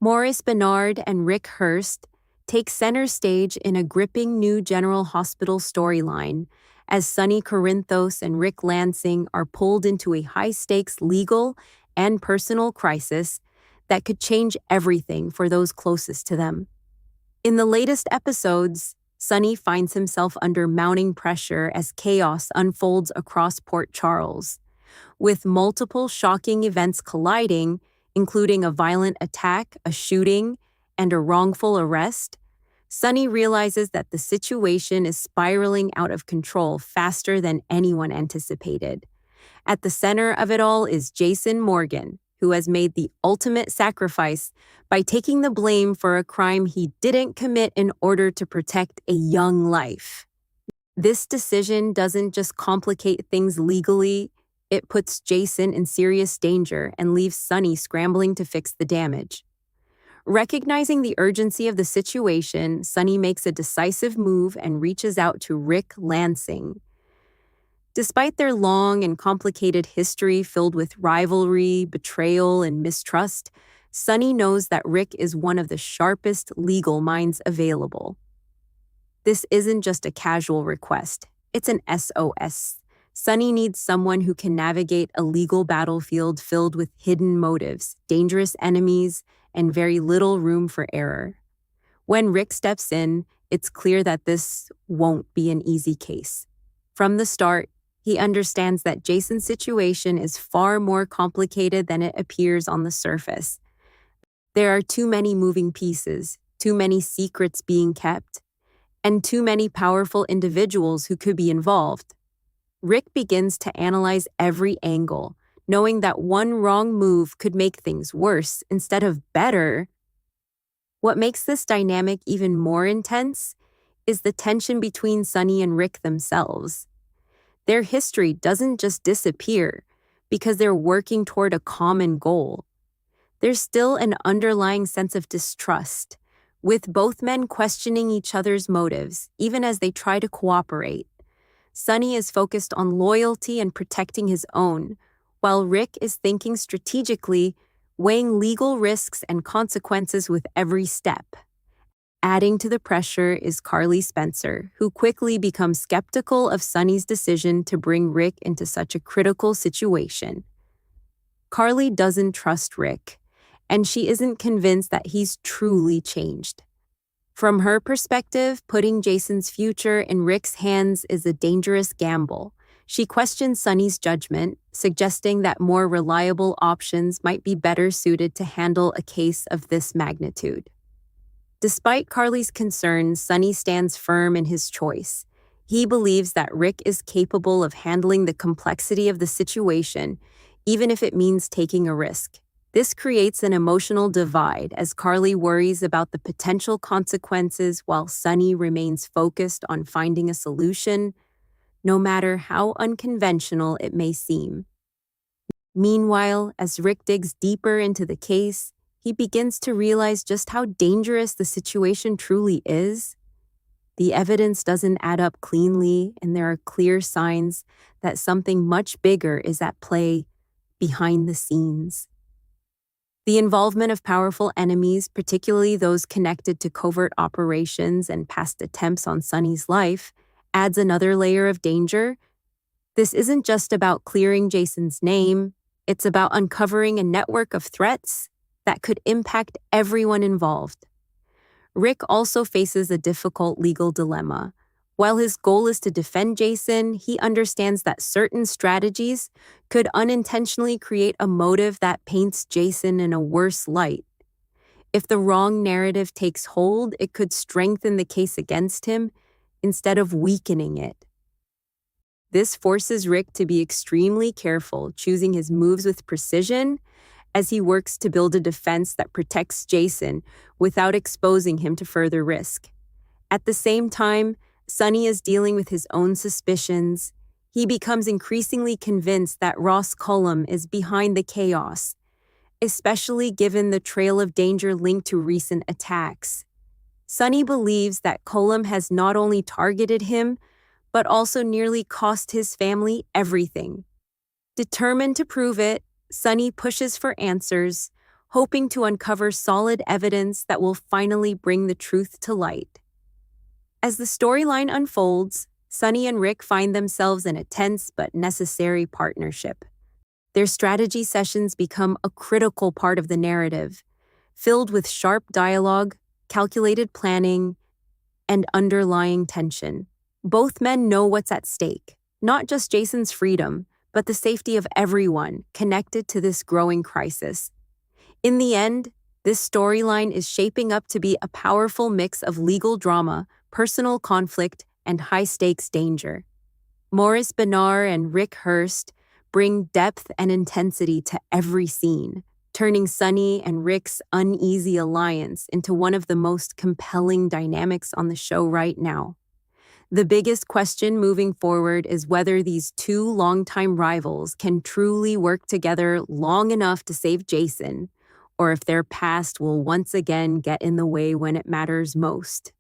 Maurice Benard and Rick Hearst take center stage in a gripping new General Hospital storyline as Sonny Corinthos and Rick Lansing are pulled into a high-stakes legal and personal crisis that could change everything for those closest to them. In the latest episodes, Sonny finds himself under mounting pressure as chaos unfolds across Port Charles. With multiple shocking events colliding, including a violent attack, a shooting, and a wrongful arrest, Sonny realizes that the situation is spiraling out of control faster than anyone anticipated. At the center of it all is Jason Morgan, who has made the ultimate sacrifice by taking the blame for a crime he didn't commit in order to protect a young life. This decision doesn't just complicate things legally, it puts Jason in serious danger and leaves Sonny scrambling to fix the damage. Recognizing the urgency of the situation, Sonny makes a decisive move and reaches out to Rick Lansing. Despite their long and complicated history filled with rivalry, betrayal, and mistrust, Sonny knows that Rick is one of the sharpest legal minds available. This isn't just a casual request, it's an SOS. Sonny needs someone who can navigate a legal battlefield filled with hidden motives, dangerous enemies, and very little room for error. When Rick steps in, it's clear that this won't be an easy case. From the start, he understands that Jason's situation is far more complicated than it appears on the surface. There are too many moving pieces, too many secrets being kept, and too many powerful individuals who could be involved. Rick begins to analyze every angle, knowing that one wrong move could make things worse instead of better. What makes this dynamic even more intense is the tension between Sonny and Rick themselves. Their history doesn't just disappear because they're working toward a common goal. There's still an underlying sense of distrust, with both men questioning each other's motives, even as they try to cooperate. Sonny is focused on loyalty and protecting his own, while Rick is thinking strategically, weighing legal risks and consequences with every step. Adding to the pressure is Carly Spencer, who quickly becomes skeptical of Sonny's decision to bring Rick into such a critical situation. Carly doesn't trust Rick, and she isn't convinced that he's truly changed. From her perspective, putting Jason's future in Rick's hands is a dangerous gamble. She questions Sonny's judgment, suggesting that more reliable options might be better suited to handle a case of this magnitude. Despite Carly's concerns, Sonny stands firm in his choice. He believes that Rick is capable of handling the complexity of the situation, even if it means taking a risk. This creates an emotional divide as Carly worries about the potential consequences while Sonny remains focused on finding a solution, no matter how unconventional it may seem. Meanwhile, as Rick digs deeper into the case, he begins to realize just how dangerous the situation truly is. The evidence doesn't add up cleanly, and there are clear signs that something much bigger is at play behind the scenes. The involvement of powerful enemies, particularly those connected to covert operations and past attempts on Sonny's life, adds another layer of danger. This isn't just about clearing Jason's name, it's about uncovering a network of threats that could impact everyone involved. Rick also faces a difficult legal dilemma. While his goal is to defend Jason, he understands that certain strategies could unintentionally create a motive that paints Jason in a worse light. If the wrong narrative takes hold, it could strengthen the case against him instead of weakening it. This forces Rick to be extremely careful, choosing his moves with precision as he works to build a defense that protects Jason without exposing him to further risk. At the same time, Sonny is dealing with his own suspicions. He becomes increasingly convinced that Ross Cullum is behind the chaos, especially given the trail of danger linked to recent attacks. Sonny believes that Cullum has not only targeted him, but also nearly cost his family everything. Determined to prove it, Sonny pushes for answers, hoping to uncover solid evidence that will finally bring the truth to light. As the storyline unfolds, Sonny and Rick find themselves in a tense but necessary partnership. Their strategy sessions become a critical part of the narrative, filled with sharp dialogue, calculated planning, and underlying tension. Both men know what's at stake, not just Jason's freedom, but the safety of everyone connected to this growing crisis. In the end, this storyline is shaping up to be a powerful mix of legal drama, personal conflict, and high-stakes danger. Maurice Benard and Rick Hearst bring depth and intensity to every scene, turning Sonny and Rick's uneasy alliance into one of the most compelling dynamics on the show right now. The biggest question moving forward is whether these two longtime rivals can truly work together long enough to save Jason, or if their past will once again get in the way when it matters most.